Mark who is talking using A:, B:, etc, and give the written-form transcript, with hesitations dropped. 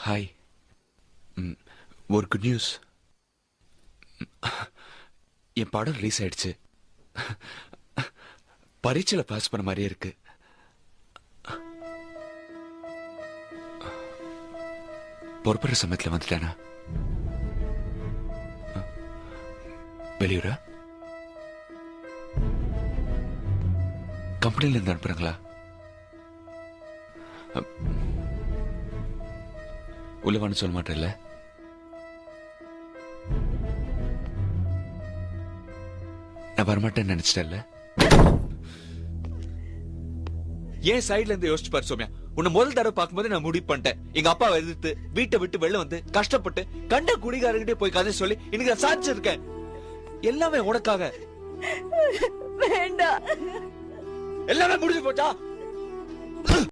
A: Hi. ஒரு good news. என் படம் release ஆயிடுச்சு. பரீட்சையில பாஸ் பண்ண மாதிரியே இருக்கு. பொறுப்புற சமயத்துல வந்துட்டானா? வெளியூரா? கம்பெனில இருந்து அனுப்புறாங்களா? உள்ளவான்னு சொல்ல மாட்டேன்ல? நான் வரமாட்டேன்னு நினைச்சிட்டேன்ல? ஏன் சைட்ல இருந்து யோசிச்சு பாரு சோமியா. உன்னை முதல் தடவை பார்க்கும்போது நான் முடிவு பண்ணிட்டேன். எங்க அப்பாவை எதிர்த்து வீட்டை விட்டு வெளில வந்து கஷ்டப்பட்டு கண்ட குடிகாரங்கிட்டே போய் கதை சொல்லி இன்னைக்கு நான் சாதிச்சிருக்கேன். எல்லாமே உனக்காக.
B: வேண்டாம்.
A: எல்லாமே முடிஞ்சு போச்சா?